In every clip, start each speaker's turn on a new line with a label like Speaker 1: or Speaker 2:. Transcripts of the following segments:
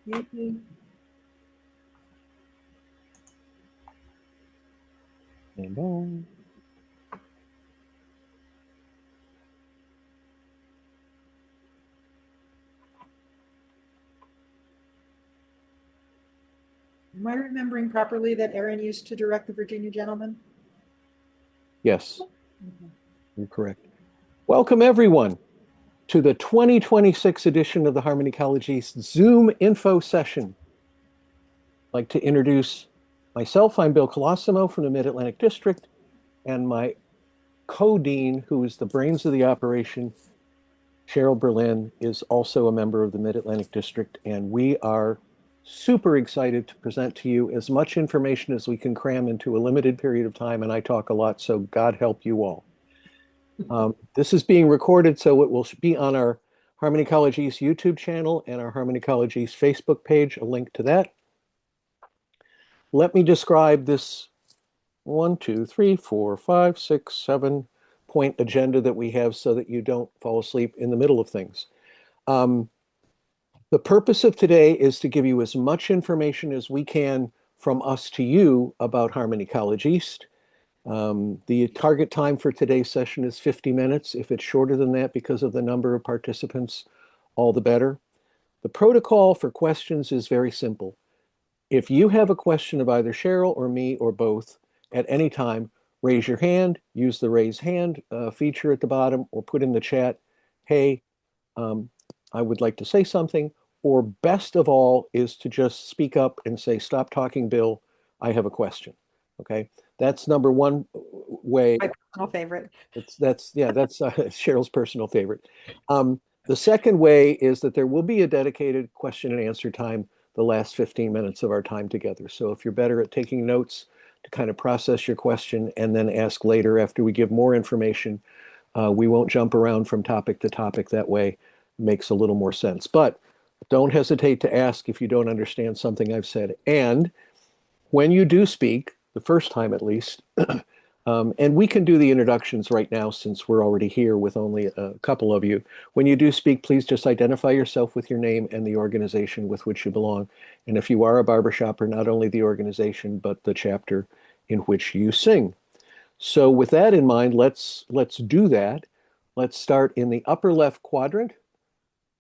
Speaker 1: You too.
Speaker 2: And boom.
Speaker 1: Am I remembering properly that Aaron used to direct the Virginia Gentleman?
Speaker 2: Yes, you're correct. Welcome, everyone, to the 2026 edition of the Harmony College East Zoom info session. I'd like to introduce myself. I'm Bill Colosimo from the Mid-Atlantic District, and my co-dean, who is the brains of the operation, Cheryl Berlin, is also a member of the Mid-Atlantic District, and we are super excited to present to you as much information as we can cram into a limited period of time, and I talk a lot, so God help you all. This is being recorded, so it will be on our Harmony College East YouTube channel and our Harmony College East Facebook page, a link to that. Let me describe this 1, 2, 3, 4, 5, 6, 7 point agenda that we have so that you don't fall asleep in the middle of things. The purpose of today is to give you as much information as we can from us to you about Harmony College East. The target time for today's session is 50 minutes. If it's shorter than that because of the number of participants, all the better. The protocol for questions is very simple. If you have a question of either Cheryl or me or both at any time, raise your hand, use the raise hand feature at the bottom, or put in the chat, hey, I would like to say something. Or best of all is to just speak up and say, stop talking, Bill, I have a question. Okay, that's number one way.
Speaker 1: My personal favorite.
Speaker 2: That's Cheryl's personal favorite. The second way is that there will be a dedicated question and answer time the last 15 minutes of our time together. So if you're better at taking notes to kind of process your question and then ask later after we give more information, we won't jump around from topic to topic. That way it makes a little more sense. But don't hesitate to ask if you don't understand something I've said. And when you do speak, the first time at least, and we can do the introductions right now since we're already here with only a couple of you. When you do speak, please just identify yourself with your name and the organization with which you belong. And if you are a barbershopper, not only the organization, but the chapter in which you sing. So with that in mind, let's do that. Let's start in the upper left quadrant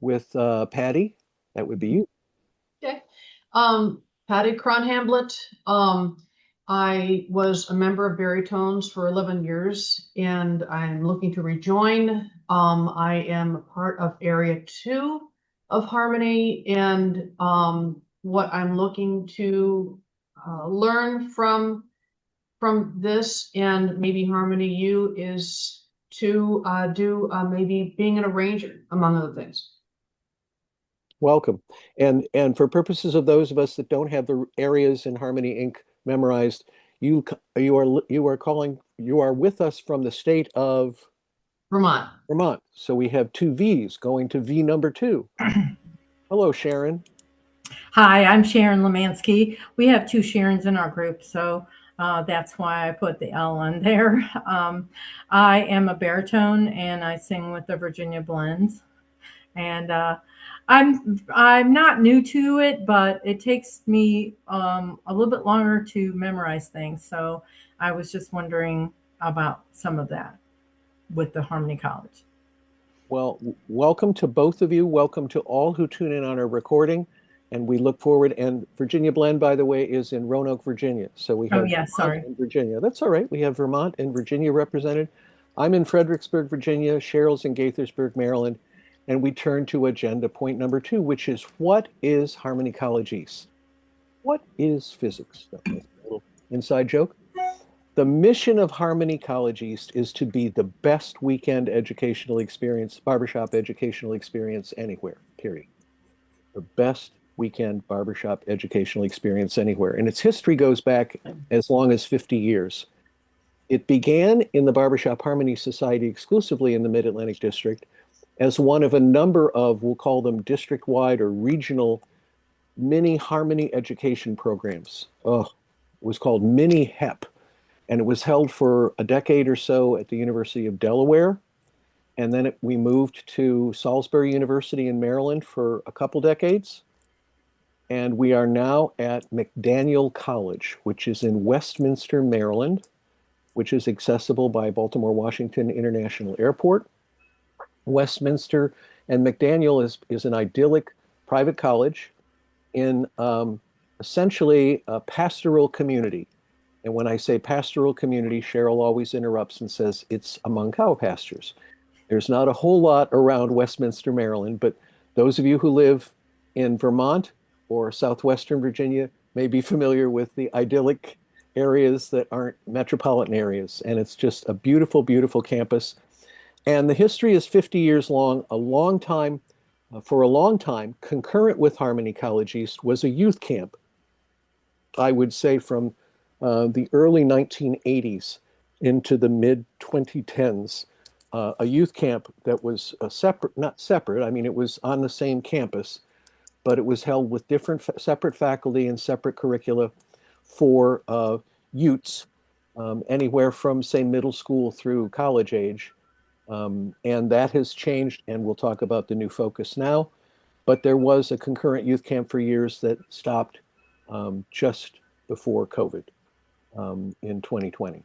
Speaker 2: with Patty. That would be you.
Speaker 3: Okay. Patty Cronhamblett. I was a member of Baritones for 11 years and I'm looking to rejoin. I am a part of Area 2 of Harmony, and what I'm looking to learn from this and maybe Harmony U is to do maybe being an arranger, among other things.
Speaker 2: Welcome. And for purposes of those of us that don't have the areas in Harmony Inc. memorized, you are with us from the state of
Speaker 3: Vermont.
Speaker 2: Vermont. So we have two V's going to V number 2. Hello, Sharon.
Speaker 4: Hi, I'm Sharon Lemansky. We have two Sharons in our group, so that's why I put the L on there. I am a baritone and I sing with the Virginia Blends. And I'm not new to it, but it takes me a little bit longer to memorize things. So I was just wondering about some of that with the Harmony College.
Speaker 2: Well, welcome to both of you. Welcome to all who tune in on our recording. And we look forward. And Virginia Blend, by the way, is in Roanoke, Virginia. So we have
Speaker 4: sorry.
Speaker 2: in Virginia. That's all right. We have Vermont and Virginia represented. I'm in Fredericksburg, Virginia. Cheryl's in Gaithersburg, Maryland. And we turn to agenda point number 2, which is what is Harmony College East? What is physics? A little inside joke. The mission of Harmony College East is to be the best weekend educational experience, barbershop educational experience anywhere, period. The best weekend barbershop educational experience anywhere. And its history goes back as long as 50 years. It began in the Barbershop Harmony Society exclusively in the Mid-Atlantic District as one of a number of, we'll call them district-wide or regional mini Harmony education programs. It was called Mini HEP. And it was held for a decade or so at the University of Delaware. And then we moved to Salisbury University in Maryland for a couple decades. and we are now at McDaniel College, which is in Westminster, Maryland, which is accessible by Baltimore-Washington International Airport. Westminster and McDaniel is an idyllic private college in essentially a pastoral community. And when I say pastoral community, Cheryl always interrupts and says it's among cow pastures. There's not a whole lot around Westminster, Maryland, but those of you who live in Vermont or southwestern Virginia may be familiar with the idyllic areas that aren't metropolitan areas. And it's just a beautiful, beautiful campus. And the history is 50 years long. For a long time, concurrent with Harmony College East was a youth camp. I would say from the early 1980s into the mid 2010s, a youth camp that was not separate, I mean, it was on the same campus, but it was held with different separate faculty and separate curricula for youths, anywhere from, say, middle school through college age. And that has changed, and we'll talk about the new focus now. But there was a concurrent youth camp for years that stopped just before COVID in 2020.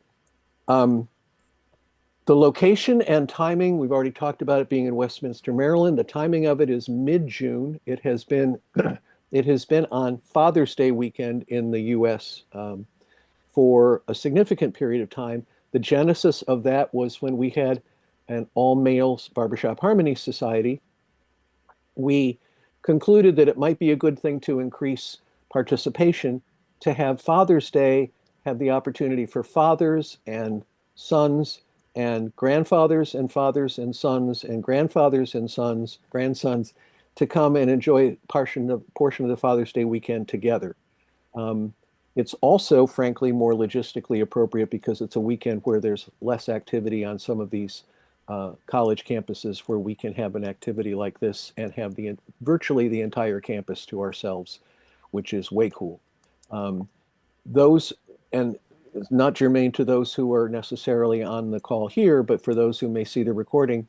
Speaker 2: The location and timing, we've already talked about it being in Westminster, Maryland. The timing of it is mid-June. It has been on Father's Day weekend in the US for a significant period of time. The genesis of that was when we had an all-males Barbershop Harmony Society. We concluded that it might be a good thing to increase participation, to have Father's Day have the opportunity for fathers and sons and grandfathers and fathers and sons and grandfathers and sons, grandsons, to come and enjoy portion of the Father's Day weekend together. It's also, frankly, more logistically appropriate because it's a weekend where there's less activity on some of these college campuses, where we can have an activity like this and have virtually the entire campus to ourselves, which is way cool. And it's not germane to those who are necessarily on the call here, but for those who may see the recording,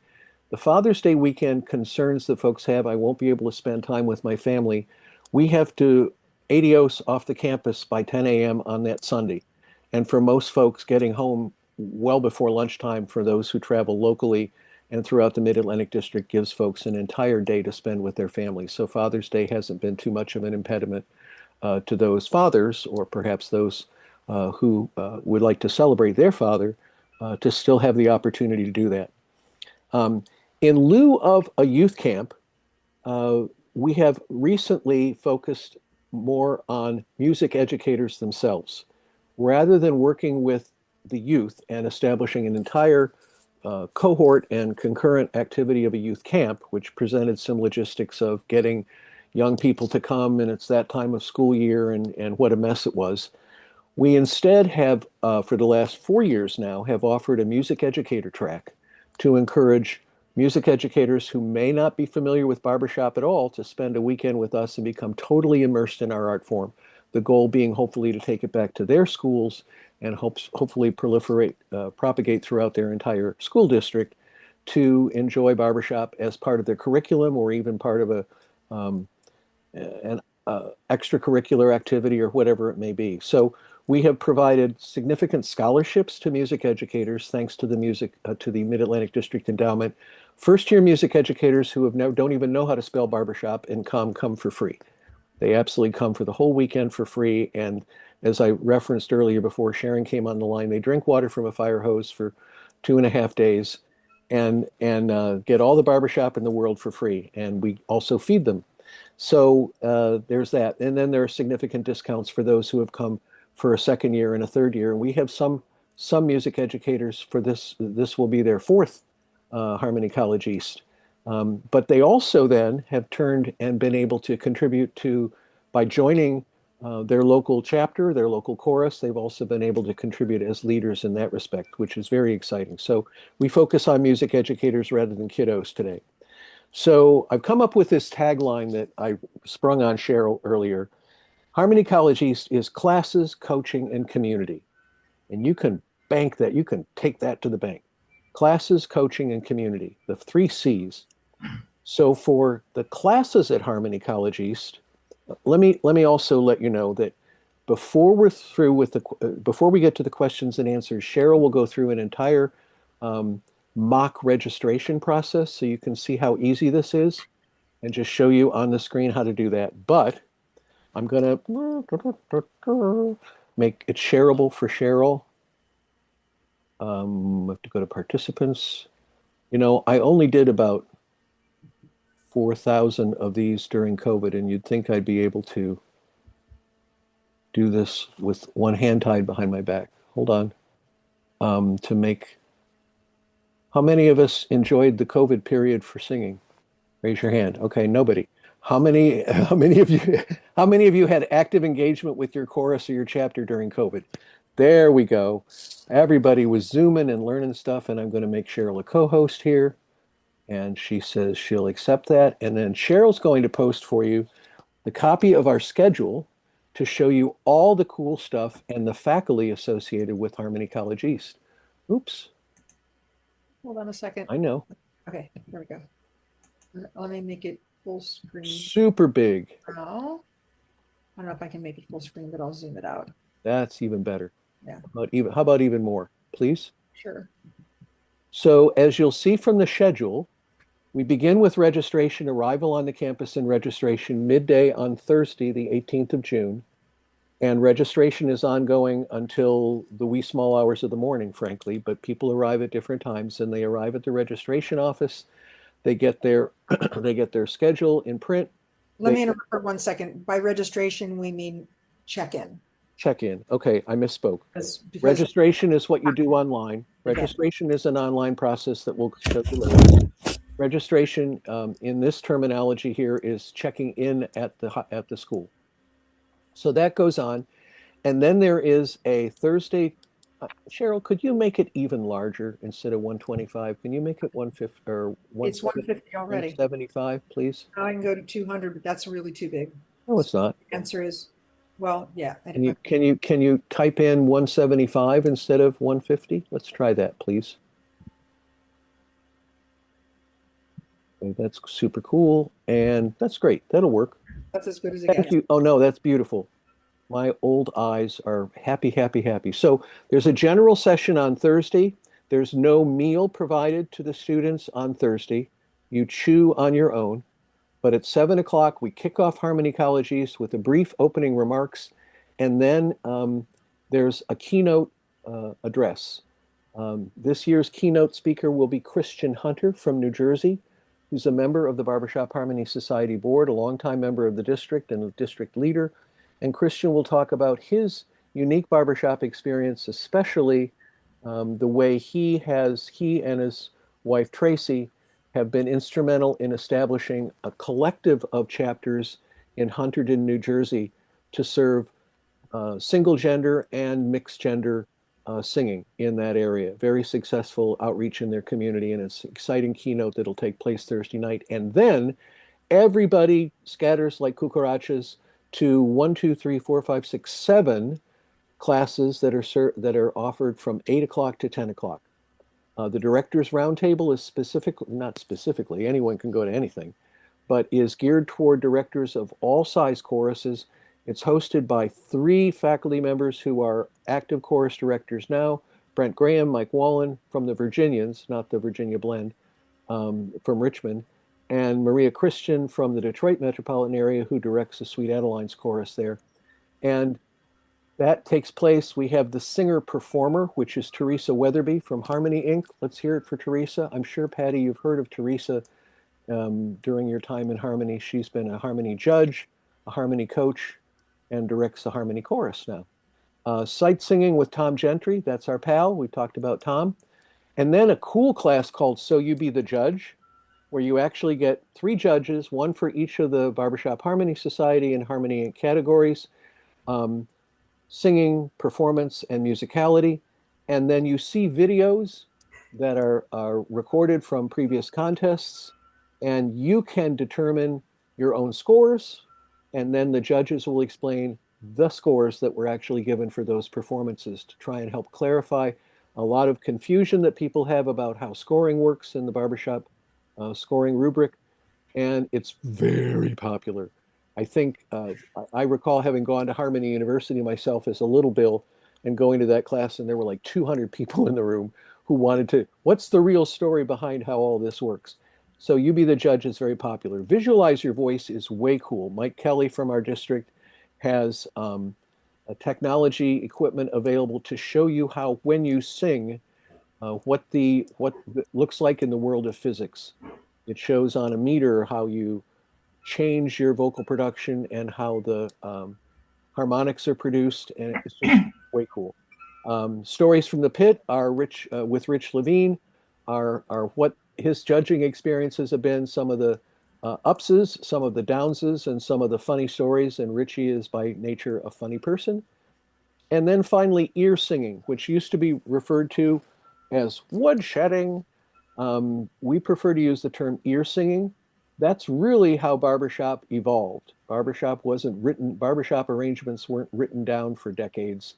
Speaker 2: the Father's Day weekend concerns that folks have, I won't be able to spend time with my family. We have to adios off the campus by 10 a.m. on that Sunday. And for most folks, getting home well before lunchtime for those who travel locally and throughout the Mid-Atlantic District gives folks an entire day to spend with their families. So Father's Day hasn't been too much of an impediment to those fathers, or perhaps those who would like to celebrate their father, to still have the opportunity to do that. In lieu of a youth camp, we have recently focused more on music educators themselves. Rather than working with the youth and establishing an entire cohort and concurrent activity of a youth camp, which presented some logistics of getting young people to come, and it's that time of school year, and what a mess it was. We instead have, for the last 4 years now, have offered a music educator track to encourage music educators who may not be familiar with barbershop at all to spend a weekend with us and become totally immersed in our art form. The goal being hopefully to take it back to their schools and hopefully propagate throughout their entire school district to enjoy barbershop as part of their curriculum, or even part of an extracurricular activity, or whatever it may be. So we have provided significant scholarships to music educators thanks to the Mid-Atlantic District Endowment. First-year music educators who don't even know how to spell barbershop and come for free. They absolutely come for the whole weekend for free. And as I referenced earlier before Sharon came on the line, they drink water from a fire hose for 2.5 days and get all the barbershop in the world for free. And we also feed them. So there's that. And then there are significant discounts for those who have come for a second year and a third year. And we have some music educators for this. This will be their fourth Harmony College East. But they also then have turned and been able to contribute by joining their local chapter, their local chorus. They've also been able to contribute as leaders in that respect, which is very exciting. So we focus on music educators rather than kiddos today. So I've come up with this tagline that I sprung on Cheryl earlier. Harmony College East is classes, coaching, and community. And you can bank that, you can take that to the bank. Classes, coaching, and community, the 3 C's. So for the classes at Harmony College East, Let me also let you know that before we're through with before we get to the questions and answers, Cheryl will go through an entire um, mock registration process so you can see how easy this is and just show you on the screen how to do that. But I'm gonna make it shareable for Cheryl. We have to go to participants. You know, I only did about 4,000 of these during COVID, and you'd think I'd be able to do this with one hand tied behind my back. Hold on. To make, how many of us enjoyed the COVID period for singing? Raise your hand. Okay, nobody. How many of you, how many of you had active engagement with your chorus or your chapter during COVID? There we go. Everybody was Zooming and learning stuff, and I'm going to make Cheryl a co-host here. And she says she'll accept that. And then Cheryl's going to post for you the copy of our schedule to show you all the cool stuff and the faculty associated with Harmony College East. Oops,
Speaker 1: Hold on a second.
Speaker 2: I know.
Speaker 1: Okay, there we go. Let me make it full screen
Speaker 2: Super big.
Speaker 1: now. I don't know if I can make it full screen, but I'll zoom it out.
Speaker 2: That's even better.
Speaker 1: Yeah.
Speaker 2: How about even more, please?
Speaker 1: Sure.
Speaker 2: So as you'll see from the schedule, we begin with registration, arrival on the campus and registration midday on Thursday, the 18th of June. And registration is ongoing until the wee small hours of the morning, frankly, but people arrive at different times and they arrive at the registration office. They get their they get their schedule in print.
Speaker 1: Let me interrupt for 1 second. By registration, we mean check-in.
Speaker 2: Check in. Okay, I misspoke.
Speaker 1: Because
Speaker 2: Registration is what you do online. Registration is an online process that will show you later. Registration in this terminology here is checking in at the school. So that goes on. And then there is a Thursday. Cheryl, could you make it even larger instead of 125? Can you make it 150 or
Speaker 1: it's 150 already.
Speaker 2: 175, please?
Speaker 1: Now I can go to 200, but that's really too big.
Speaker 2: No, it's not.
Speaker 1: The answer is, well, yeah.
Speaker 2: Can you type in 175 instead of 150? Let's try that, please. Okay, that's super cool, and that's great. That'll work.
Speaker 1: That's as good as it
Speaker 2: Thank
Speaker 1: gets.
Speaker 2: you. Oh no, that's beautiful. My old eyes are happy, happy, happy. So there's a general session on Thursday. There's no meal provided to the students on Thursday. You chew on your own. But at 7 o'clock, we kick off Harmony College East with a brief opening remarks, and then there's a keynote address. This year's keynote speaker will be Christian Hunter from New Jersey, who's a member of the Barbershop Harmony Society Board, a longtime member of the district and a district leader. And Christian will talk about his unique barbershop experience, especially the way he and his wife Tracy have been instrumental in establishing a collective of chapters in Hunterdon, New Jersey, to serve single gender and mixed gender singing in that area. Very successful outreach in their community, and it's an exciting keynote that'll take place Thursday night. And then everybody scatters like cucarachas to 1, 2, 3, 4, 5, 6, 7 classes that are offered from 8 o'clock to 10 o'clock. The Directors Roundtable is not specifically, anyone can go to anything, but is geared toward directors of all size choruses. It's hosted by 3 faculty members who are active chorus directors now, Brent Graham, Mike Wallen from the Virginians, not the Virginia Blend, from Richmond, and Maria Christian from the Detroit metropolitan area, who directs the Sweet Adelines chorus there. And that takes place. We have the singer-performer, which is Teresa Weatherby from Harmony Inc. Let's hear it for Teresa. I'm sure, Patty, you've heard of Teresa during your time in Harmony. She's been a Harmony judge, a Harmony coach, and directs the Harmony chorus now. Sight singing with Tom Gentry, that's our pal. We talked about Tom. And then a cool class called So You Be the Judge, where you actually get 3 judges, 1 for each of the Barbershop Harmony Society and Harmony Inc. categories. Singing, performance, and musicality. And then you see videos that are recorded from previous contests, and you can determine your own scores, and then the judges will explain the scores that were actually given for those performances to try and help clarify a lot of confusion that people have about how scoring works in the barbershop scoring rubric, and it's very popular. I think I recall having gone to Harmony University myself as a little Bill and going to that class, and there were like 200 people in the room who wanted to, what's the real story behind how all this works? So You Be the Judge is very popular. Visualize Your Voice is way cool. Mike Kelly from our district has a technology equipment available to show you how, when you sing, what it looks like in the world of physics. It shows on a meter how you change your vocal production and how the harmonics are produced, and it's just way cool. Stories from the Pit are with Rich Levine are what his judging experiences have been, some of the upses, some of the downses, and some of the funny stories. And Richie is by nature a funny person. And then finally, ear singing, which used to be referred to as woodshedding. We prefer to use the term ear singing. That's really how barbershop evolved. Barbershop arrangements weren't written down for decades.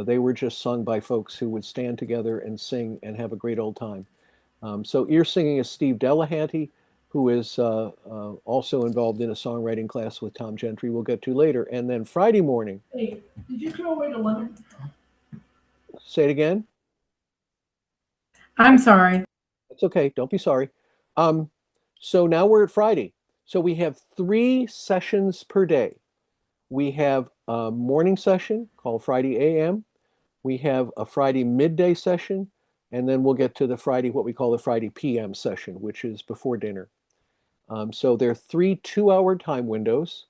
Speaker 2: They were just sung by folks who would stand together and sing and have a great old time. So ear singing is Steve Delahanty, who is also involved in a songwriting class with Tom Gentry we'll get to later. And then Friday morning.
Speaker 4: Hey, did you throw away the lemon?
Speaker 2: Say it again.
Speaker 4: I'm sorry.
Speaker 2: It's okay. Don't be sorry. So now we're at Friday. So we have 3 sessions per day. We have a morning session called Friday AM. We have a Friday midday session, and then we'll get to the Friday, what we call the Friday PM session, which is before dinner. So there are 3 2-hour time windows.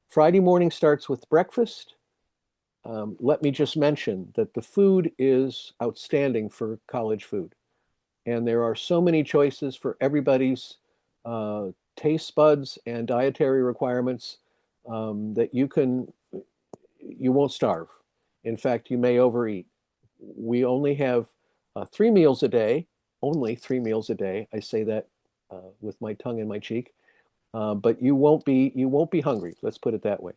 Speaker 2: Friday morning starts with breakfast. Let me just mention that the food is outstanding for college food. And there are so many choices for everybody's taste buds and dietary requirements that you won't starve. In fact, you may overeat. We only have 3 meals a day, only 3 meals a day. I say that with my tongue in my cheek, but you won't be hungry. Let's put it that way.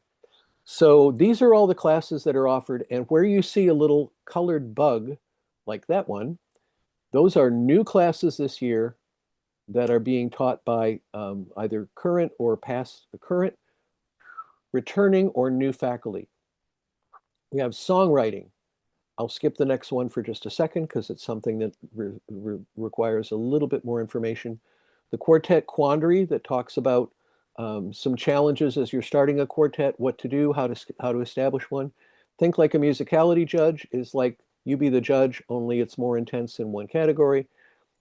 Speaker 2: So these are all the classes that are offered, and where you see a little colored bug like that one, those are new classes this year that are being taught by either current, returning, or new faculty. We have songwriting. I'll skip the next one for just a second because it's something that requires a little bit more information. The quartet quandary that talks about some challenges as you're starting a quartet, what to do, how to establish one. Think Like a Musicality Judge is like You Be the Judge, only it's more intense in one category.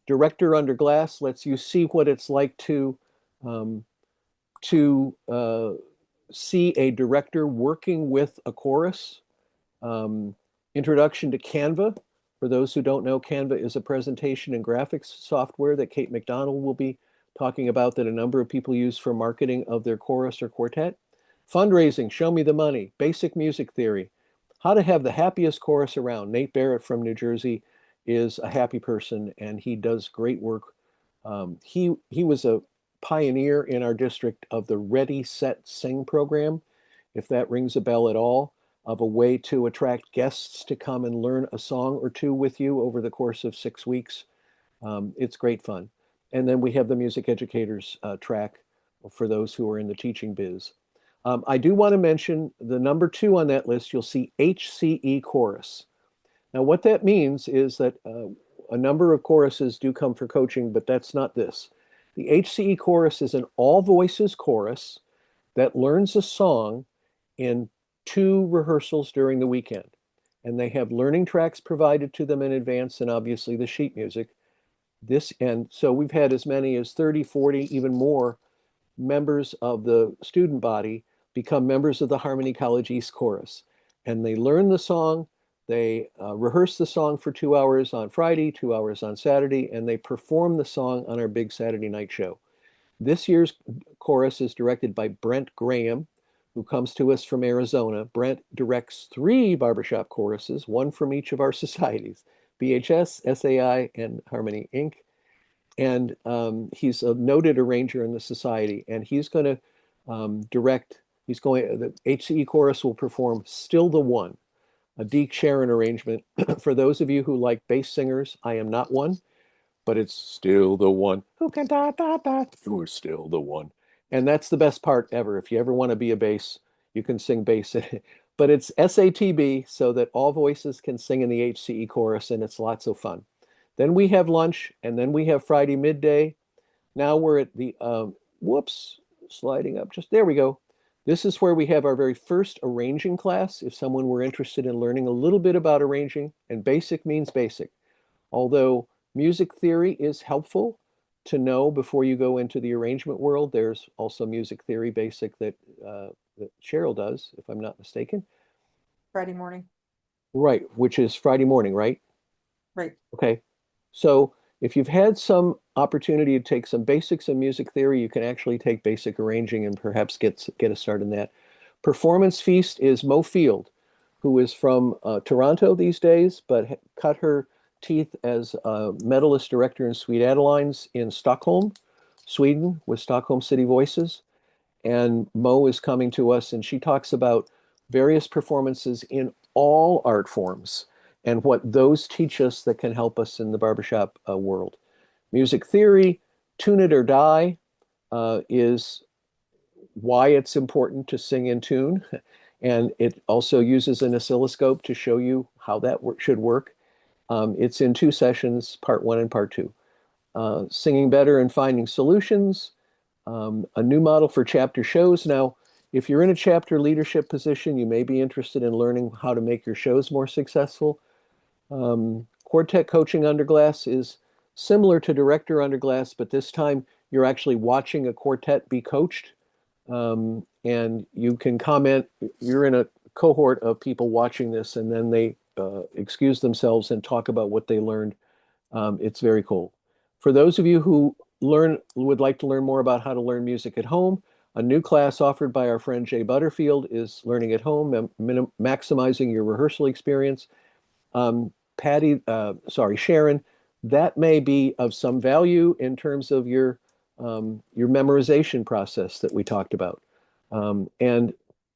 Speaker 2: Director Under Glass lets you see what it's like to see a director working with a chorus. Introduction to Canva. For those who don't know, Canva is a presentation and graphics software that Kate McDonald will be talking about that a number of people use for marketing of their chorus or quartet. Fundraising, Show Me the Money, Basic Music Theory, How to Have the Happiest Chorus Around. Nate Barrett from New Jersey is a happy person, and he does great work. He was a pioneer in our district of the Ready, Set, Sing program, if that rings a bell at all, of a way to attract guests to come and learn a song or two with you over the course of 6 weeks. It's great fun. And then we have the music educators track for those who are in the teaching biz. I do want to mention the number 2 on that list. You'll see HCE chorus. Now, what that means is that a number of choruses do come for coaching, but that's not this. The HCE chorus is an all voices chorus that learns a song in 2 rehearsals during the weekend. And they have learning tracks provided to them in advance, and obviously the sheet music. And so we've had as many as 30, 40, even more members of the student body become members of the Harmony College East Chorus. And they learn the song, they rehearse the song for 2 hours on Friday, 2 hours on Saturday, and they perform the song on our big Saturday night show. This year's chorus is directed by Brent Graham, who comes to us from Arizona. Brent directs 3 barbershop choruses, 1 from each of our societies, BHS, SAI, and Harmony Inc. And he's a noted arranger in the society, and he's going to the HCE chorus will perform Still the One, a Deke Sharon arrangement. For those of you who like bass singers, I am not one, but it's still the one who can da da da, you're still the one. And that's the best part ever. If you ever want to be a bass, you can sing bass. But it's SATB so that all voices can sing in the HCE chorus, and it's lots of fun. Then we have lunch, and then we have Friday midday. Now we're at the, whoops, sliding up. Just there we go. This is where we have our very first arranging class. If someone were interested in learning a little bit about arranging, and basic means basic. Although music theory is helpful to know before you go into the arrangement world, there's also music theory basic that Cheryl does, if I'm not mistaken.
Speaker 1: Friday morning.
Speaker 2: Right, which is Friday morning, right?
Speaker 1: Right.
Speaker 2: Okay. So if you've had some opportunity to take some basics in music theory, you can actually take basic arranging and perhaps get a start in that. Performance Feast is Mo Field, who is from Toronto these days, but cut her teeth as a medalist director in Sweet Adelines in Stockholm, Sweden, with Stockholm City Voices. And Mo is coming to us, and she talks about various performances in all art forms and what those teach us that can help us in the barbershop world. Music theory, tune it or die, is why it's important to sing in tune. And it also uses an oscilloscope to show you how that should work. It's in 2 sessions, part 1 and part 2. Singing better and finding solutions, a new model for chapter shows. Now, if you're in a chapter leadership position, you may be interested in learning how to make your shows more successful. Quartet coaching underglass is similar to director underglass, but this time you're actually watching a quartet be coached. And you can comment, you're in a cohort of people watching this, and then they excuse themselves and talk about what they learned. It's very cool. For those of you who would like to learn more about how to learn music at home, a new class offered by our friend Jay Butterfield is Learning at Home, Maximizing Your Rehearsal Experience. Sharon, that may be of some value in terms of your memorization process that we talked about. And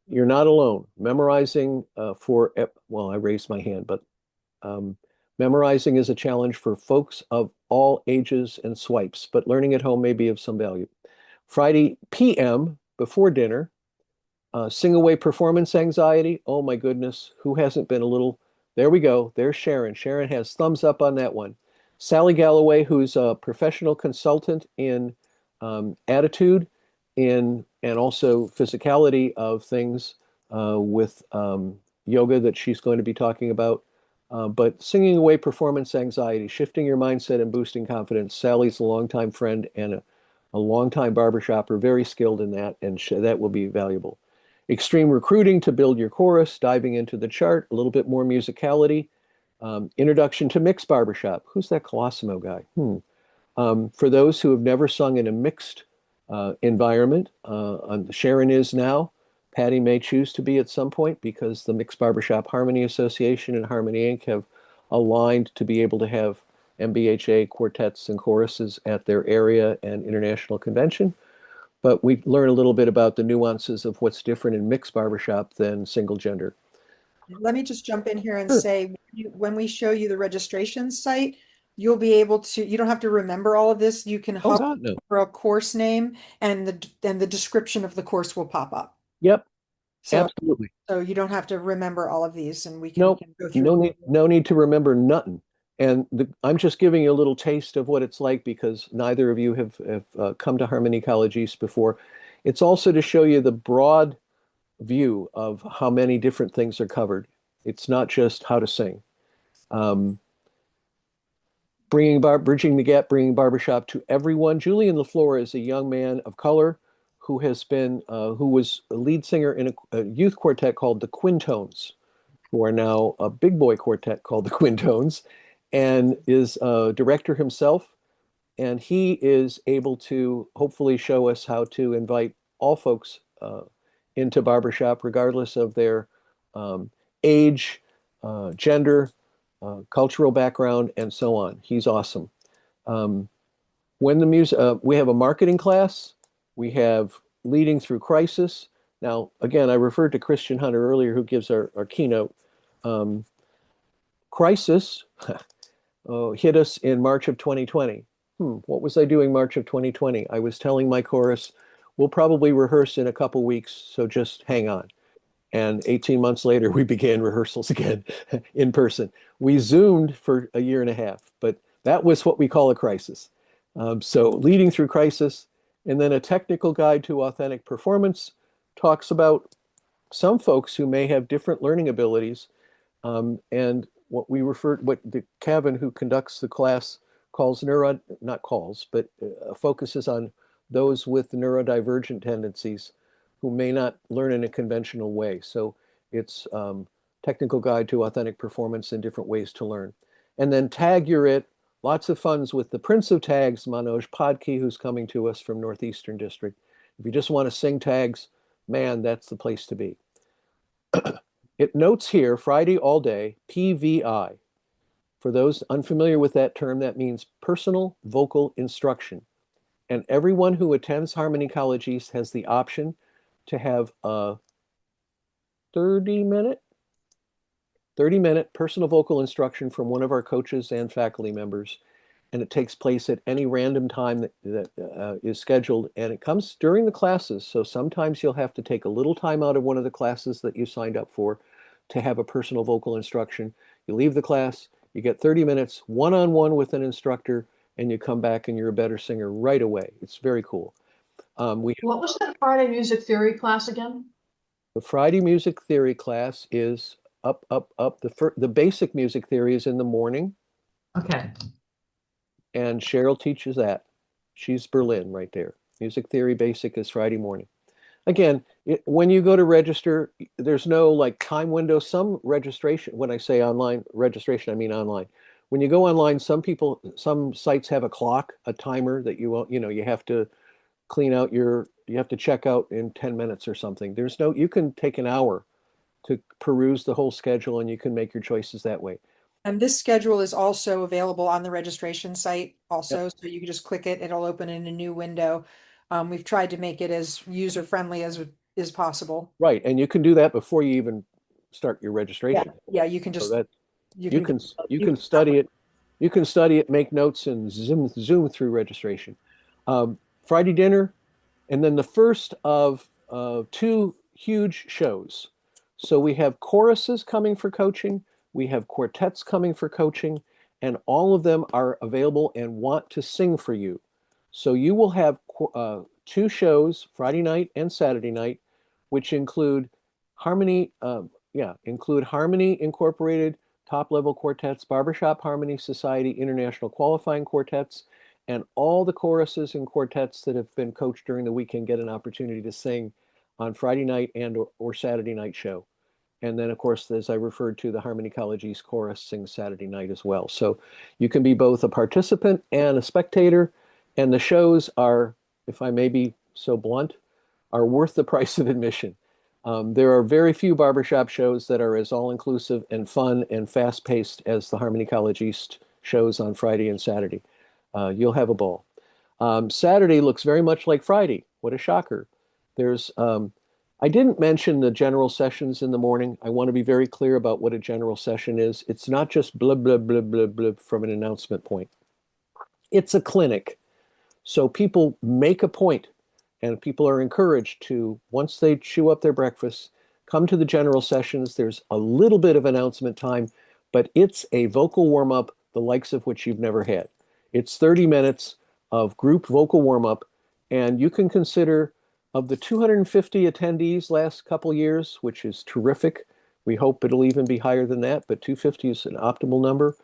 Speaker 2: you're not alone. Memorizing I raised my hand, but memorizing is a challenge for folks of all ages and swipes, but learning at home may be of some value. Friday PM, before dinner, sing away performance anxiety. Oh my goodness, who hasn't been a little... There we go. There's Sharon. Sharon has thumbs up on that one. Sally Galloway, who's a professional consultant in attitude and also physicality of things with yoga that she's going to be talking about. But singing away performance anxiety, shifting your mindset and boosting confidence. Sally's a longtime friend and a longtime barbershopper, very skilled in that, and that will be valuable. Extreme recruiting to build your chorus, diving into the chart, a little bit more musicality. Introduction to mixed barbershop. Who's that Colosimo guy? For those who have never sung in a mixed environment, Sharon is now. Patty may choose to be at some point because the Mixed Barbershop Harmony Association and Harmony Inc. have aligned to be able to have MBHA quartets and choruses at their area and international convention. But we learn a little bit about the nuances of what's different in mixed barbershop than single gender.
Speaker 1: Let me just jump in here and
Speaker 2: Sure.
Speaker 1: say, when we show you the registration site, you'll be able to, you don't have to remember all of this. You can
Speaker 2: Oh,
Speaker 1: hover
Speaker 2: God, no.
Speaker 1: for a course name and the description of the course will pop up.
Speaker 2: Yep,
Speaker 1: So,
Speaker 2: absolutely.
Speaker 1: so you don't have to remember all of these and we
Speaker 2: Nope,
Speaker 1: can go through.
Speaker 2: no need to remember nothing. And I'm just giving you a little taste of what it's like because neither of you have come to Harmony College East before. It's also to show you the broad view of how many different things are covered. It's not just how to sing. Bridging the gap, bringing barbershop to everyone. Julian LaFleur is a young man of color who was a lead singer in a youth quartet called the Quintones, who are now a big boy quartet called the Quintones, and is a director himself. And he is able to hopefully show us how to invite all folks into barbershop, regardless of their age, gender, cultural background, and so on. He's awesome. We have a marketing class, we have leading through crisis. Now, again, I referred to Christian Hunter earlier, who gives our keynote. Crisis hit us in March of 2020. What was I doing March of 2020? I was telling my chorus, we'll probably rehearse in a couple weeks, so just hang on. And 18 months later, we began rehearsals again in person. We Zoomed for a year and a half, but that was what we call a crisis. So leading through crisis, and then a technical guide to authentic performance talks about some folks who may have different learning abilities, and what the Kevin who conducts the class calls not calls, but focuses on those with neurodivergent tendencies who may not learn in a conventional way. So it's technical guide to authentic performance and different ways to learn. And then Tag You're It, lots of funs with the Prince of Tags, Manoj Padki, who's coming to us from Northeastern District. If you just want to sing tags, man, that's the place to be. It notes here, Friday all day, PVI. For those unfamiliar with that term, that means personal vocal instruction. And everyone who attends Harmony College East has the option to have a 30-minute personal vocal instruction from one of our coaches and faculty members. And it takes place at any random time that is scheduled. And it comes during the classes. So sometimes you'll have to take a little time out of one of the classes that you signed up for to have a personal vocal instruction. You leave the class, you get 30 minutes one-on-one with an instructor, and you come back and you're a better singer right away. It's very cool.
Speaker 3: What was that Friday music theory class again?
Speaker 2: The Friday music theory class is up. The basic music theory is in the morning.
Speaker 3: Okay.
Speaker 2: And Cheryl teaches that. She's Berlin right there. Music theory basic is Friday morning. Again, when you go to register, there's no like time window. Some registration, when I say online registration, I mean online. When you go online, some sites have a clock, a timer that you have to clean out you have to check out in 10 minutes or something. You can take an hour to peruse the whole schedule and you can make your choices that way.
Speaker 1: And this schedule is also available on the registration site also.
Speaker 2: Yep.
Speaker 1: So you can just click it, it'll open in a new window. We've tried to make it as user-friendly as possible.
Speaker 2: Right, and you can do that before you even start your registration.
Speaker 1: Yeah, you can just,
Speaker 2: So that
Speaker 1: you
Speaker 2: you can study it. You can study it, make notes, and zoom through registration. Friday dinner, and then the first of two huge shows. So we have choruses coming for coaching, we have quartets coming for coaching, and all of them are available and want to sing for you. So you will have two shows, Friday night and Saturday night, which include Harmony Incorporated, top-level quartets, Barbershop Harmony Society International Qualifying Quartets, and all the choruses and quartets that have been coached during the weekend get an opportunity to sing on Friday night and or Saturday night show. And then, of course, as I referred to, the Harmony College East Chorus sings Saturday night as well. So you can be both a participant and a spectator. And the shows are, if I may be so blunt, are worth the price of admission. There are very few barbershop shows that are as all-inclusive and fun and fast-paced as the Harmony College East shows on Friday and Saturday. You'll have a ball. Saturday looks very much like Friday. What a shocker. I didn't mention the general sessions in the morning. I want to be very clear about what a general session is. It's not just blah, blah, blah, blah, blah from an announcement point. It's a clinic. So people make a point, and people are encouraged to, once they chew up their breakfast, come to the general sessions. There's a little bit of announcement time, but it's a vocal warm-up, the likes of which you've never had. It's 30 minutes of group vocal warm-up, and you can consider, of the 250 attendees last couple years, which is terrific. We hope it'll even be higher than that, but 250 is an optimal number.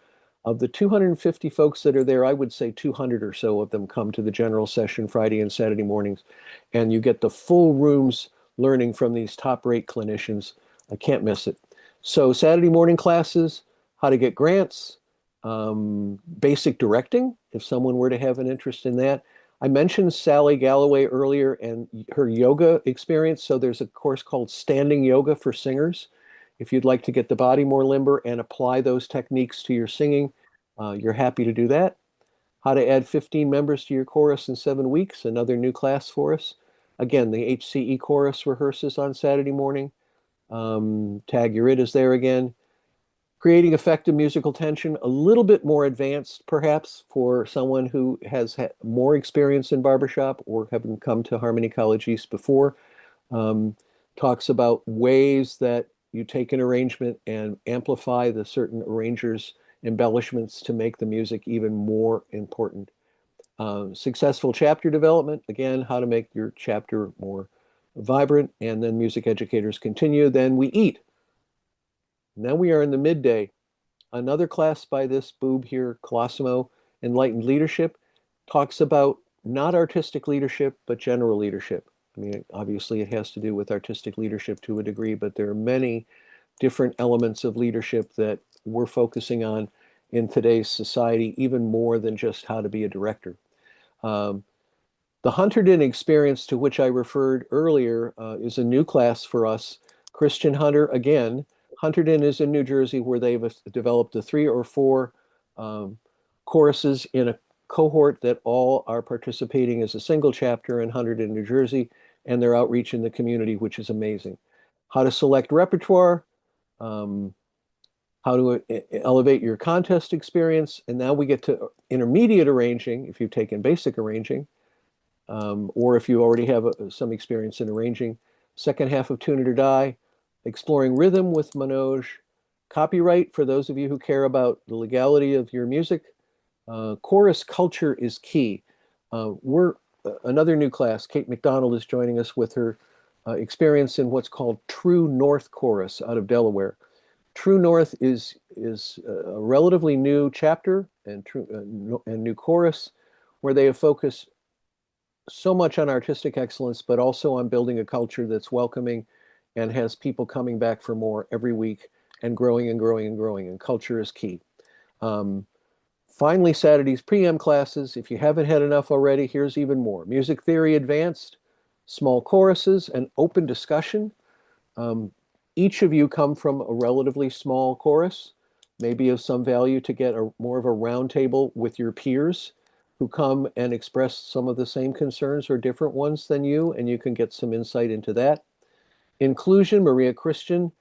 Speaker 2: Of the 250 folks that are there, I would say 200 or so of them come to the general session Friday and Saturday mornings, and you get the full rooms learning from these top-rate clinicians. I can't miss it. So Saturday morning classes, how to get grants, basic directing, if someone were to have an interest in that. I mentioned Sally Galloway earlier and her yoga experience. So there's a course called Standing Yoga for Singers. If you'd like to get the body more limber and apply those techniques to your singing, you're happy to do that. How to add 15 members to your chorus in 7 weeks, another new class for us. Again, the HCE chorus rehearses on Saturday morning. Tag Your It is there again. Creating effective musical tension, a little bit more advanced perhaps for someone who has had more experience in barbershop or having come to Harmony College East before. Um, Talks about ways that you take an arrangement and amplify the certain arranger's embellishments to make the music even more important. Successful chapter development, again, how to make your chapter more vibrant, and then music educators continue. Then we eat. Now we are in the midday. Another class by this boob here, Colosimo, Enlightened Leadership, talks about not artistic leadership, but general leadership. I mean, obviously it has to do with artistic leadership to a degree, but there are many different elements of leadership that we're focusing on in today's society, even more than just how to be a director. Um, the Hunterdon experience to which I referred earlier is a new class for us. Christian Hunter, again, Hunterdon is in New Jersey where they've developed the 3 or 4 choruses in a cohort that all are participating as a single chapter in Hunterdon, New Jersey, and their outreach in the community, which is amazing. How to select repertoire, how to elevate your contest experience, and now we get to intermediate arranging, if you've taken basic arranging, or if you already have some experience in arranging. Second half of Tune It or Die, exploring rhythm with Manoj, copyright for those of you who care about the legality of your music. Chorus culture is key. We're another new class. Kate McDonald is joining us with her experience in what's called True North Chorus out of Delaware. True North is a relatively new chapter and new chorus where they have focused so much on artistic excellence, but also on building a culture that's welcoming and has people coming back for more every week and growing and growing and growing. And culture is key. Finally, Saturday's pre-em classes. If you haven't had enough already, here's even more. Music theory advanced, small choruses, and open discussion. Each of you come from a relatively small chorus, maybe of some value to get more of a round table with your peers who come and express some of the same concerns or different ones than you, and you can get some insight into that. Inclusion, Maria Christian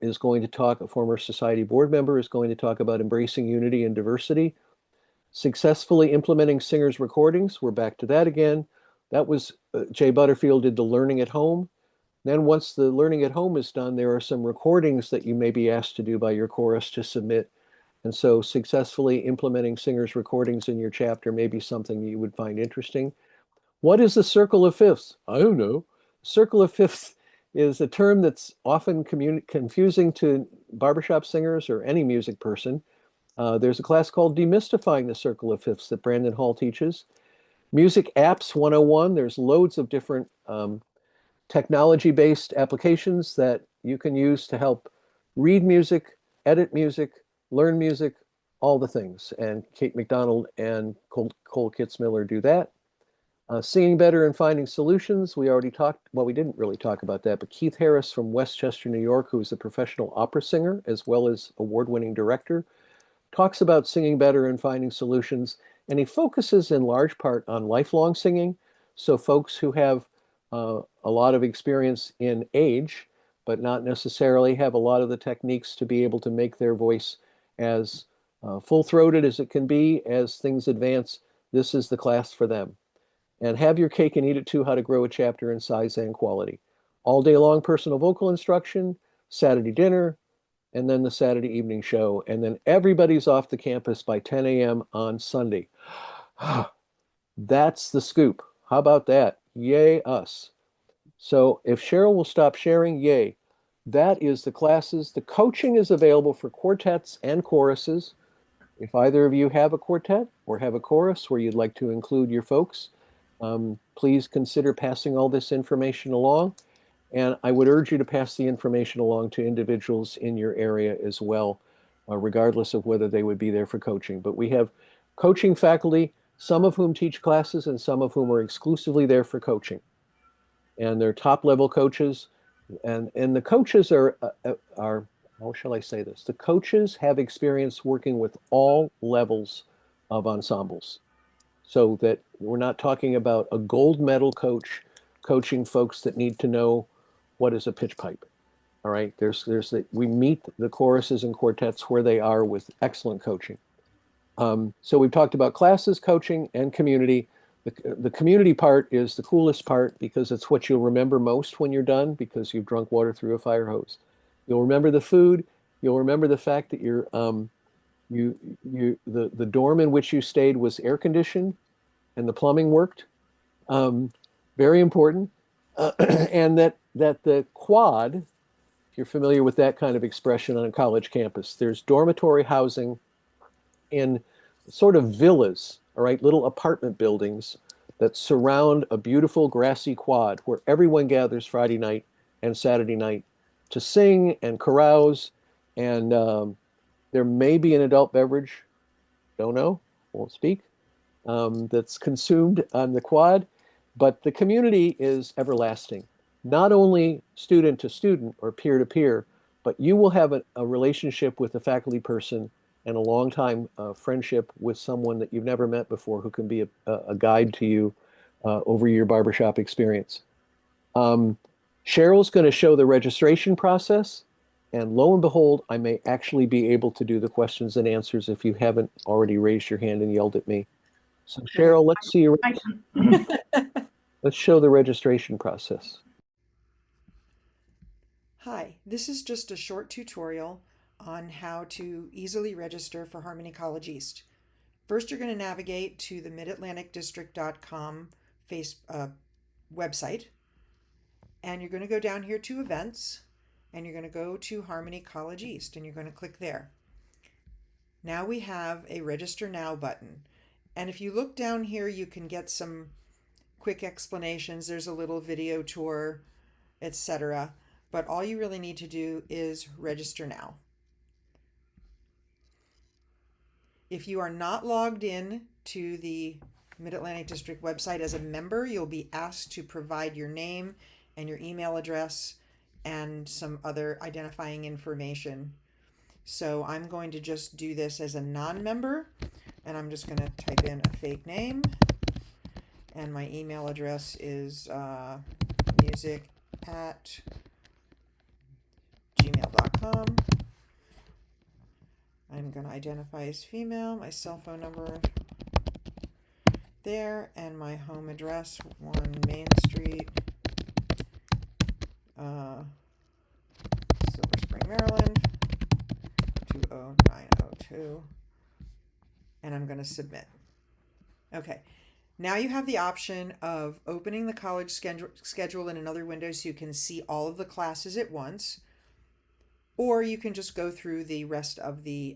Speaker 2: is going to talk, a former society board member, is going to talk about embracing unity and diversity. Successfully implementing singers' recordings, we're back to that again. That was, Jay Butterfield did the learning at home. Then once the learning at home is done, there are some recordings that you may be asked to do by your chorus to submit. And so successfully implementing singers' recordings in your chapter may be something you would find interesting. What is the circle of fifths? I don't know. Circle of fifths is a term that's often confusing to barbershop singers or any music person. There's a class called Demystifying the Circle of Fifths that Brandon Hall teaches. Music Apps 101, there's loads of different technology-based applications that you can use to help read music, edit music, learn music, all the things. And Kate McDonald and Cole Kitzmiller do that. Singing Better and Finding Solutions, we already talked, well, we didn't really talk about that, but Keith Harris from Westchester, New York, who is a professional opera singer as well as award-winning director, talks about singing better and finding solutions. And he focuses in large part on lifelong singing. So folks who have a lot of experience in age, but not necessarily have a lot of the techniques to be able to make their voice as full-throated as it can be as things advance. This is the class for them. And Have Your Cake and Eat It Too, How to Grow a Chapter in Size and Quality. All day long personal vocal instruction, Saturday dinner, and then the Saturday evening show. And then everybody's off the campus by 10 a.m. on Sunday. That's the scoop. How about that? Yay us. So if Cheryl will stop sharing, yay. That is the classes. The coaching is available for quartets and choruses. If either of you have a quartet or have a chorus where you'd like to include your folks, please consider passing all this information along. And I would urge you to pass the information along to individuals in your area as well, regardless of whether they would be there for coaching. But we have coaching faculty, some of whom teach classes and some of whom are exclusively there for coaching. And they're top level coaches. And the coaches are, how shall I say this? The coaches have experience working with all levels of ensembles. So that we're not talking about a gold medal coach coaching folks that need to know what is a pitch pipe. All right, we meet the choruses and quartets where they are with excellent coaching. So we've talked about classes, coaching, and community. The community part is the coolest part because it's what you'll remember most when you're done because you've drunk water through a fire hose. You'll remember the food. You'll remember the fact that the dorm in which you stayed was air conditioned and the plumbing worked. Um, Very important. And that the quad, if you're familiar with that kind of expression on a college campus, there's dormitory housing in sort of villas, all right, little apartment buildings that surround a beautiful grassy quad where everyone gathers Friday night and Saturday night to sing and carouse. And there may be an adult beverage, don't know, won't speak, that's consumed on the quad, but the community is everlasting, not only student to student or peer to peer, but you will have a relationship with a faculty person and a long-time friendship with someone that you've never met before who can be a guide to you over your barbershop experience. Cheryl's going to show the registration process, and lo and behold, I may actually be able to do the questions and answers if you haven't already raised your hand and yelled at me. So Cheryl, let's see your, let's show the registration process.
Speaker 1: Hi, this is just a short tutorial on how to easily register for Harmony College East. First, you're going to navigate to the midatlanticdistrict.com website, and you're going to go down here to events, and you're going to go to Harmony College East, and you're going to click there. Now we have a Register Now button. And if you look down here, you can get some quick explanations. There's a little video tour, etc. But all you really need to do is register now. If you are not logged in to the Mid-Atlantic District website as a member, you'll be asked to provide your name and your email address and some other identifying information. So I'm going to just do this as a non-member, and I'm just going to type in a fake name, and my email address is music@gmail.com. I'm going to identify as female, my cell phone number there, and my home address, 1 Main Street, Silver Spring, Maryland, 20902, and I'm going to submit. Okay, now you have the option of opening the college schedule in another window so you can see all of the classes at once, or you can just go through the rest of the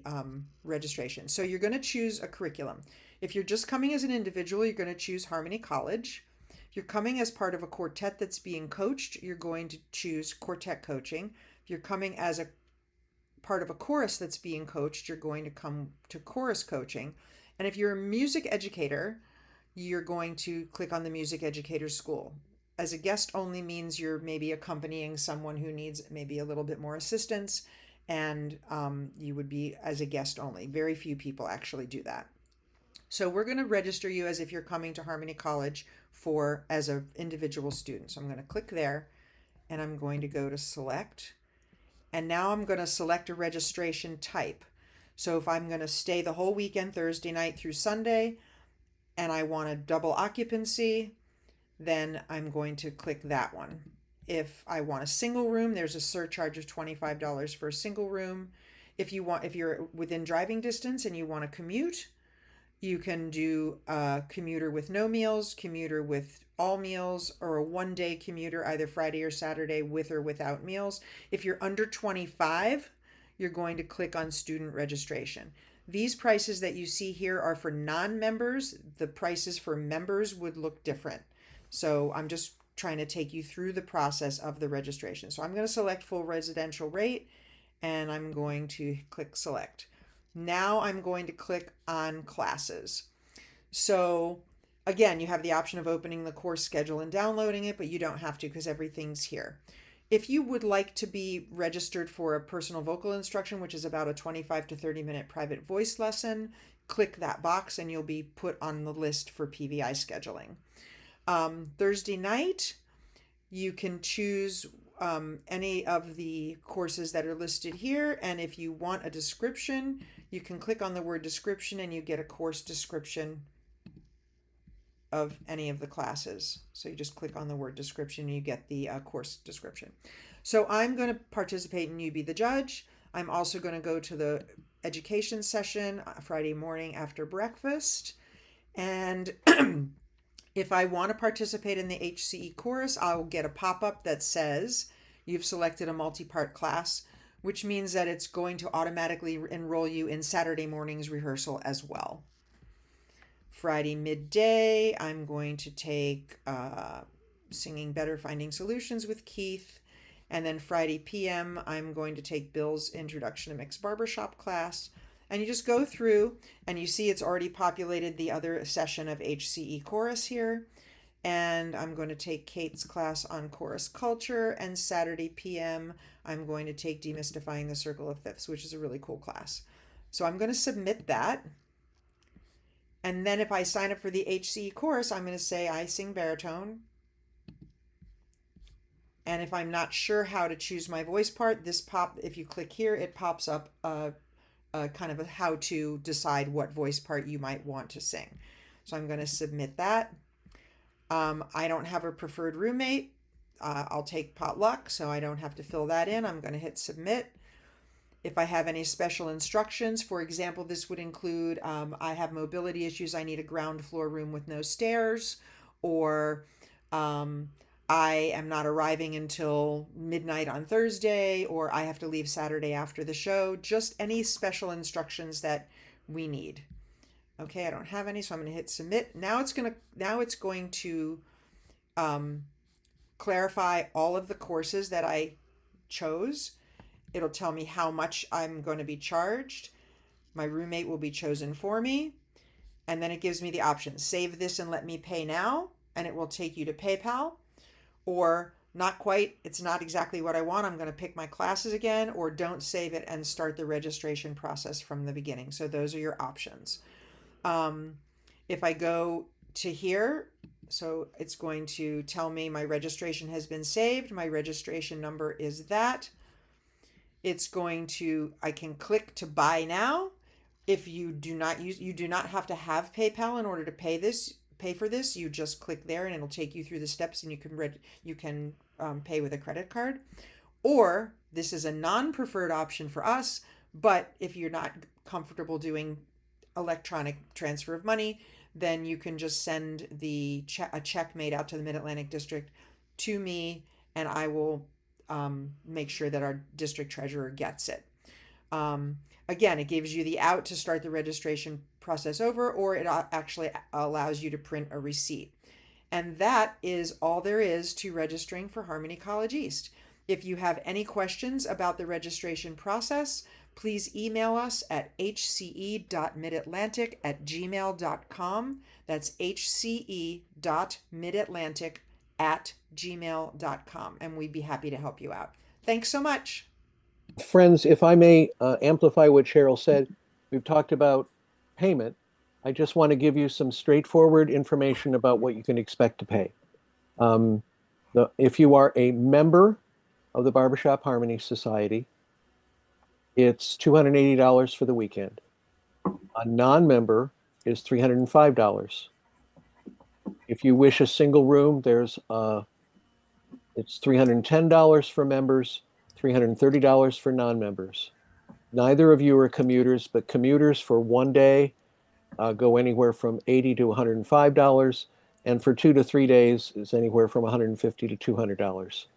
Speaker 1: registration. So you're going to choose a curriculum. If you're just coming as an individual, you're going to choose Harmony College. If you're coming as part of a quartet that's being coached, you're going to choose quartet coaching. If you're coming as a part of a chorus that's being coached, you're going to come to chorus coaching. And if you're a music educator, you're going to click on the music educator school. As a guest only means you're maybe accompanying someone who needs maybe a little bit more assistance, and you would be as a guest only. Very few people actually do that. So we're going to register you as if you're coming to Harmony College as an individual student. So I'm going to click there, and I'm going to go to select. And now I'm going to select a registration type. So if I'm going to stay the whole weekend, Thursday night through Sunday, and I want a double occupancy, then I'm going to click that one. If I want a single room, there's a surcharge of $25 for a single room. If you're within driving distance and you want to commute, you can do a commuter with no meals, commuter with all meals, or a one-day commuter, either Friday or Saturday with or without meals. If you're under 25, you're going to click on student registration. These prices that you see here are for non-members. The prices for members would look different. So I'm just trying to take you through the process of the registration. So I'm going to select full residential rate, and I'm going to click select. Now I'm going to click on classes. So again, you have the option of opening the course schedule and downloading it, but you don't have to because everything's here. If you would like to be registered for a personal vocal instruction, which is about a 25 to 30 minute private voice lesson, click that box and you'll be put on the list for PVI scheduling. Thursday night, you can choose any of the courses that are listed here. And if you want a description, you can click on the word description and you get a course description of any of the classes. So you just click on the word description and you get the course description. So I'm going to participate in You Be the Judge. I'm also going to go to the education session Friday morning after breakfast. And if I want to participate in the HCE course, I'll get a pop-up that says you've selected a multi-part class, which means that it's going to automatically enroll you in Saturday morning's rehearsal as well. Friday midday, I'm going to take Singing Better, Finding Solutions with Keith. And then Friday PM, I'm going to take Bill's Introduction to Mixed Barbershop class. And you just go through and you see it's already populated the other session of HCE chorus here. And I'm going to take Kate's class on chorus culture. And Saturday PM, I'm going to take Demystifying the Circle of Fifths, which is a really cool class. So I'm going to submit that. And then if I sign up for the HCE course, I'm going to say I sing baritone. And if I'm not sure how to choose my voice part, if you click here, it pops up kind of a how to decide what voice part you might want to sing. So I'm going to submit that. I don't have a preferred roommate. I'll take potluck, so I don't have to fill that in. I'm going to hit submit. If I have any special instructions, for example, this would include I have mobility issues. I need a ground floor room with no stairs, or I am not arriving until midnight on Thursday, or I have to leave Saturday after the show. Just any special instructions that we need. Okay, I don't have any, so I'm going to hit submit. Now it's going to clarify all of the courses that I chose. It'll tell me how much I'm going to be charged. My roommate will be chosen for me. And then it gives me the option, save this and let me pay now, and it will take you to PayPal. Or not quite, it's not exactly what I want, I'm going to pick my classes again, or don't save it and start the registration process from the beginning. So those are your options. If I go to here, so it's going to tell me my registration has been saved. My registration number is that. I can click to buy now. If you do not have to have PayPal in order to pay for this. You just click there and it'll take you through the steps, and you can pay with a credit card. Or this is a non-preferred option for us, but if you're not comfortable doing electronic transfer of money, then you can just send a check made out to the Mid-Atlantic District to me, and I will make sure that our district treasurer gets it. Again, it gives you the out to start the registration process over, or it actually allows you to print a receipt. And that is all there is to registering for Harmony College East. If you have any questions about the registration process, please email us at hce.midatlantic@gmail.com. That's hce.midatlantic@gmail.com, and we'd be happy to help you out. Thanks so much.
Speaker 2: Friends, if I may amplify what Cheryl said, we've talked about payment. I just want to give you some straightforward information about what you can expect to pay. If you are a member of the Barbershop Harmony Society, it's $280 for the weekend. A non-member is $305. If you wish a single room, it's $310 for members, $330 for non-members. Neither of you are commuters, but commuters for one day go anywhere from $80 to $105, and for 2 to 3 days is anywhere from $150 to $200.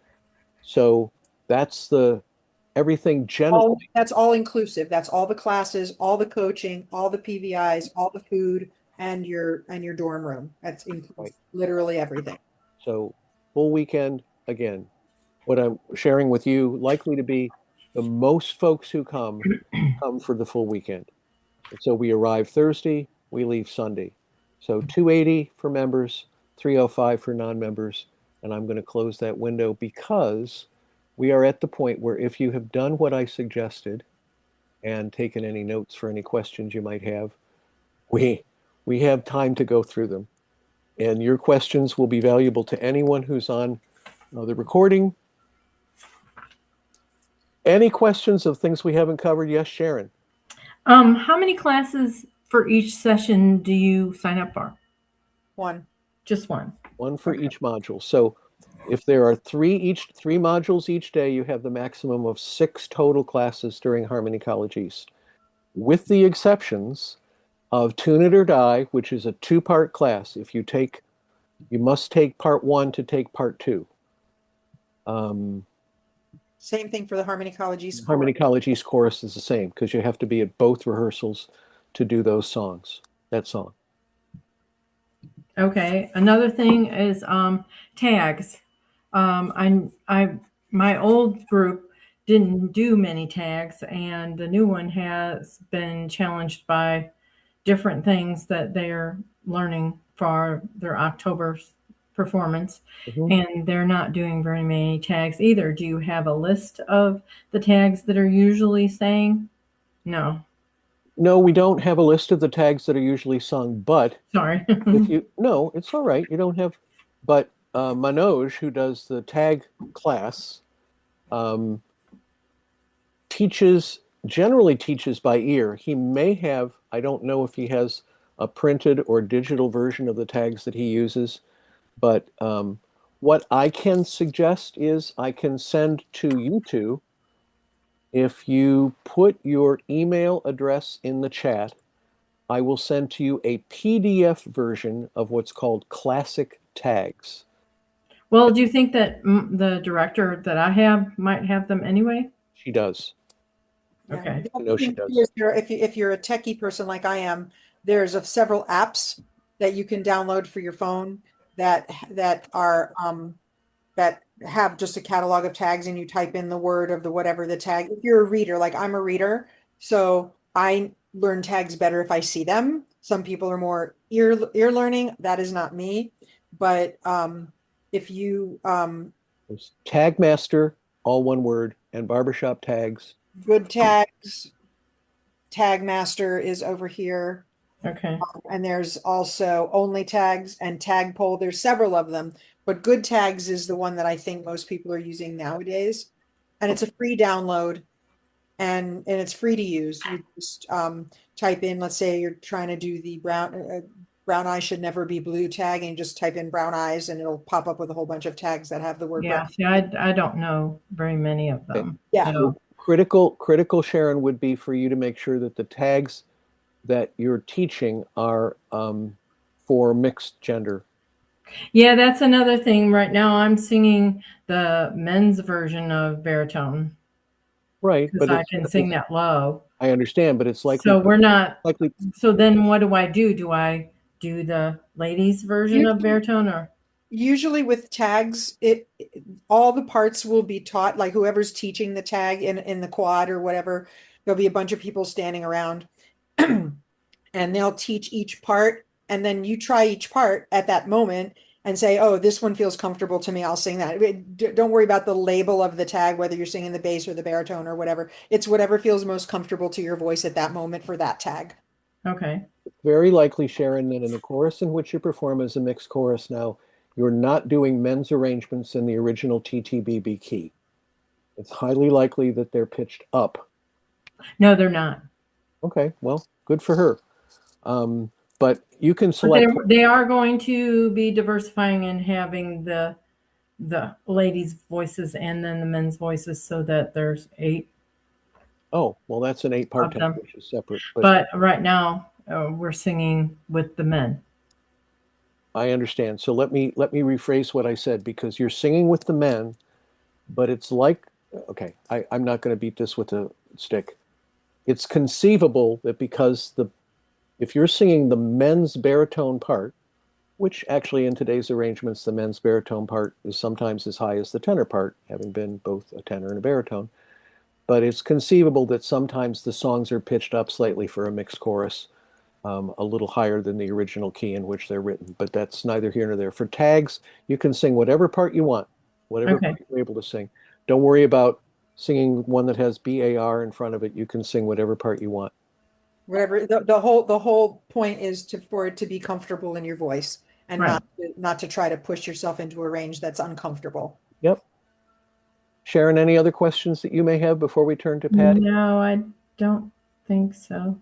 Speaker 2: So that's everything generally.
Speaker 1: That's all inclusive. That's all the classes, all the coaching, all the PVIs, all the food, and your dorm room. That's
Speaker 2: Right.
Speaker 1: Literally everything.
Speaker 2: So full weekend, again, what I'm sharing with you, likely to be the most folks who come for the full weekend. And so we arrive Thursday, we leave Sunday. So $280 for members, $305 for non-members, and I'm going to close that window because we are at the point where if you have done what I suggested and taken any notes for any questions you might have, we have time to go through them. And your questions will be valuable to anyone who's on the recording Any questions of things we haven't covered? Yes, Sharon.
Speaker 4: How many classes for each session do you sign up for?
Speaker 1: One.
Speaker 4: Just one.
Speaker 2: One for
Speaker 4: Okay.
Speaker 2: each module. So if there are three modules each day, you have the maximum of 6 total classes during Harmony College East, with the exceptions of Tune It or Die, which is a 2-part class. You must take part 1 to take part 2.
Speaker 1: Same thing for the Harmony College East
Speaker 2: Harmony
Speaker 1: Chorus.
Speaker 2: College East Chorus is the same because you have to be at both rehearsals to do that song.
Speaker 4: Okay. Another thing is tags. My old group didn't do many tags, and the new one has been challenged by different things that they're learning for their October performance,
Speaker 2: Mhm.
Speaker 4: and they're not doing very many tags either. Do you have a list of the tags that are usually saying? No,
Speaker 2: No, we don't have a list of the tags that are usually sung, but
Speaker 4: sorry.
Speaker 2: no, it's all right. You don't have, but Manoj, who does the tag class, um, generally teaches by ear. He may have, I don't know if he has a printed or digital version of the tags that he uses, but what I can suggest is I can send to you two, if you put your email address in the chat, I will send to you a PDF version of what's called classic tags.
Speaker 4: Well, do you think that the director that I have might have them anyway?
Speaker 2: She does.
Speaker 1: Yeah.
Speaker 4: Okay.
Speaker 1: The
Speaker 2: I
Speaker 1: other
Speaker 2: know she
Speaker 1: thing too
Speaker 2: does.
Speaker 1: is if you're a techie person like I am, there's several apps that you can download for your phone that are that have just a catalog of tags, and you type in the word of the whatever the tag. If you're a reader, like I'm a reader, so I learn tags better if I see them. Some people are more ear learning. That is not me. But if you
Speaker 2: There's Tag Master, all one word, and Barbershop tags.
Speaker 1: good tags, Tag Master is over here.
Speaker 4: Okay.
Speaker 1: And there's also only tags and tagpole. There's several of them, but good tags is the one that I think most people are using nowadays. And it's a free download, and it's free to use. You just type in, let's say you're trying to do the brown eyes should never be blue tag, and you just type in brown eyes, and it'll pop up with a whole bunch of tags that have the word brown.
Speaker 4: Yeah. See, I don't know very many of
Speaker 2: Okay.
Speaker 4: them.
Speaker 1: Yeah.
Speaker 4: So,
Speaker 2: Critical, Sharon, would be for you to make sure that the tags that you're teaching are for mixed gender.
Speaker 4: yeah, that's another thing. Right now, I'm singing the men's version of baritone
Speaker 2: Right,
Speaker 4: because
Speaker 2: but
Speaker 4: I can sing that low.
Speaker 2: I understand, but it's
Speaker 4: So we're not.
Speaker 2: likely
Speaker 4: So then, what do I do? Do I do the ladies' version of baritone, or
Speaker 1: Usually with tags, it all the parts will be taught, like whoever's teaching the tag in the quad or whatever, there'll be a bunch of people standing around and they'll teach each part, and then you try each part at that moment and say, oh, this one feels comfortable to me, I'll sing that. Don't worry about the label of the tag, whether you're singing the bass or the baritone or whatever. It's whatever feels most comfortable to your voice at that moment for that tag.
Speaker 4: okay?
Speaker 2: very likely, Sharon, that in the chorus in which you perform as a mixed chorus now, you're not doing men's arrangements in the original TTBB key. It's highly likely that they're pitched up.
Speaker 4: No, they're not.
Speaker 2: Okay, well, good for her. But you can
Speaker 4: But
Speaker 2: select.
Speaker 4: they are going to be diversifying and having the ladies' voices and then the men's voices, so that there's 8
Speaker 2: Oh, well, that's an 8-part
Speaker 4: of
Speaker 2: tag,
Speaker 4: them.
Speaker 2: which is separate. But
Speaker 4: But right now, we're singing with the men.
Speaker 2: I understand. So let me rephrase what I said, because you're singing with the men, but it's like, okay, I'm not going to beat this with a stick. It's conceivable that if you're singing the men's baritone part, which actually in today's arrangements, the men's baritone part is sometimes as high as the tenor part, having been both a tenor and a baritone. But it's conceivable that sometimes the songs are pitched up slightly for a mixed chorus, a little higher than the original key in which they're written. But that's neither here nor there. For tags, you can sing whatever part you want, whatever
Speaker 4: Okay.
Speaker 2: part you're able to sing. Don't worry about singing one that has BAR in front of it. You can sing whatever part you want.
Speaker 1: Whatever the whole point is for it to be comfortable in your voice, and
Speaker 4: Right.
Speaker 1: not to try to push yourself into a range that's uncomfortable.
Speaker 2: Yep. Sharon, any other questions that you may have before we turn to Patty?
Speaker 4: No, I don't think so.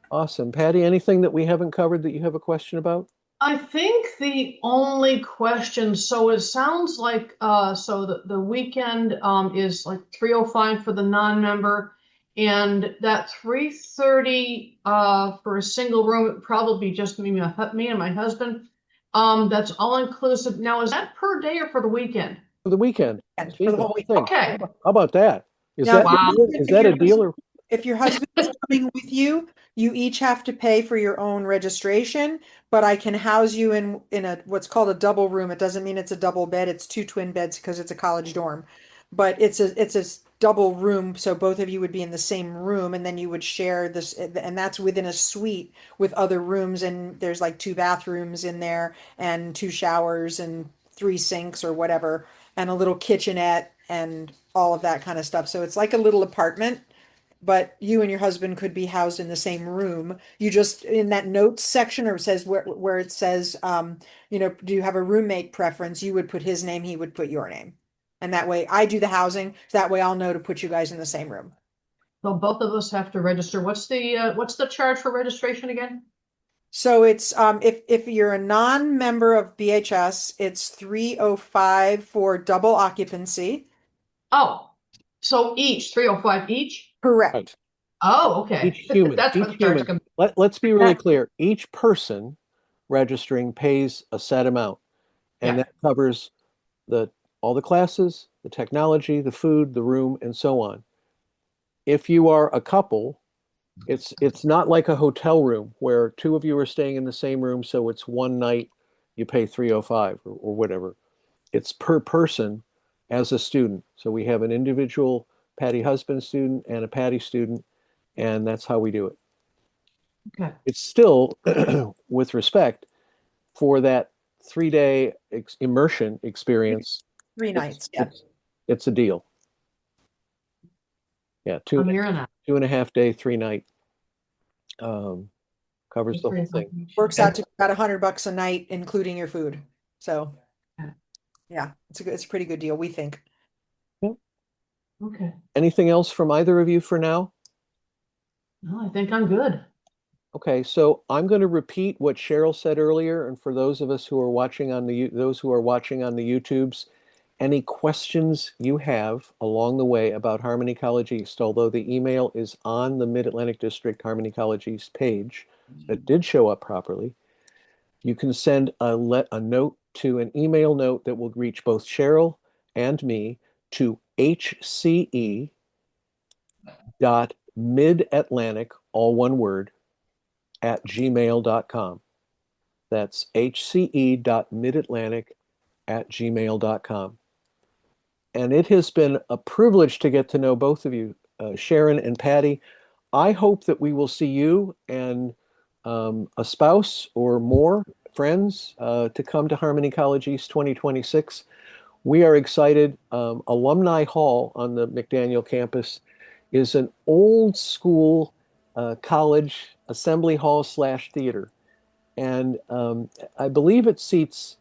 Speaker 2: Awesome. Patty, anything that we haven't covered that you have a question about?
Speaker 3: I think the only question, so it sounds like so the weekend is like 3:05 for the non-member, and that 3:30 for a single room, it would probably be just me and my husband. That's all inclusive. Now, is that per day or for the weekend?
Speaker 2: For the weekend.
Speaker 1: And
Speaker 2: See,
Speaker 1: for the
Speaker 2: that's
Speaker 1: whole
Speaker 2: the
Speaker 1: week.
Speaker 2: thing.
Speaker 3: Okay.
Speaker 2: How about that? Is
Speaker 1: Now,
Speaker 2: that
Speaker 3: Wow.
Speaker 2: is that a deal or
Speaker 1: if your husband is coming with you, you each have to pay for your own registration, but I can house you in a what's called a double room. It doesn't mean it's a double bed. It's two twin beds because it's a college dorm. But it's a double room, so both of you would be in the same room, and then you would share this, and that's within a suite with other rooms, and there's like two bathrooms in there, and two showers, and three sinks or whatever, and a little kitchenette, and all of that kind of stuff. So it's like a little apartment, but you and your husband could be housed in the same room. You just in that notes section, or it says where it says, do you have a roommate preference? You would put his name, he would put your name, and that way I do the housing. So that way I'll know to put you guys in the same room.
Speaker 3: So both of us have to register. What's the charge for registration again?
Speaker 1: So it's if you're a non-member of BHS, it's 305 for double occupancy.
Speaker 3: Oh, so each 3:05 each?
Speaker 2: right?
Speaker 1: Correct.
Speaker 3: Oh, okay.
Speaker 2: Each human,
Speaker 3: That's where
Speaker 2: each
Speaker 3: the charge
Speaker 2: human.
Speaker 3: comes.
Speaker 2: Let's be really clear. Each person registering pays a set amount, and
Speaker 3: Yeah.
Speaker 2: that covers the all the classes, the technology, the food, the room, and so on. If you are a couple, it's not like a hotel room where two of you are staying in the same room, so it's one night, you pay 305 or whatever. It's per person as a student. So we have an individual Patty husband student and a Patty student, and that's how we do it.
Speaker 3: Okay.
Speaker 2: It's still, with respect, for that 3 day immersion experience,
Speaker 1: Three
Speaker 2: it's
Speaker 1: nights. Yeah.
Speaker 2: it's a deal. Yeah,
Speaker 3: I'm hearing that.
Speaker 2: 2.5 day, 3 night covers the whole thing.
Speaker 1: Works out to about $100 a night, including your food. So,
Speaker 3: Okay.
Speaker 1: yeah, it's a pretty good deal, we think.
Speaker 3: Okay.
Speaker 2: Anything else from either of you for now?
Speaker 3: No, I think I'm good.
Speaker 2: Okay, so I'm going to repeat what Cheryl said earlier, and for those of us who are watching on the those who are watching on the YouTubes, any questions you have along the way about Harmony College East, although the email is on the Mid-Atlantic District Harmony College East page that did show up properly, you can send a note to an email note that will reach both Cheryl and me to hce.midatlantic, all one word, at gmail.com. That's hce.midatlantic@gmail.com. And it has been a privilege to get to know both of you, Sharon and Patty. I hope that we will see you and a spouse or more friends to come to Harmony College East 2026. We are excited. Alumni Hall on the McDaniel campus is an old school college assembly hall / theater. And I believe it seats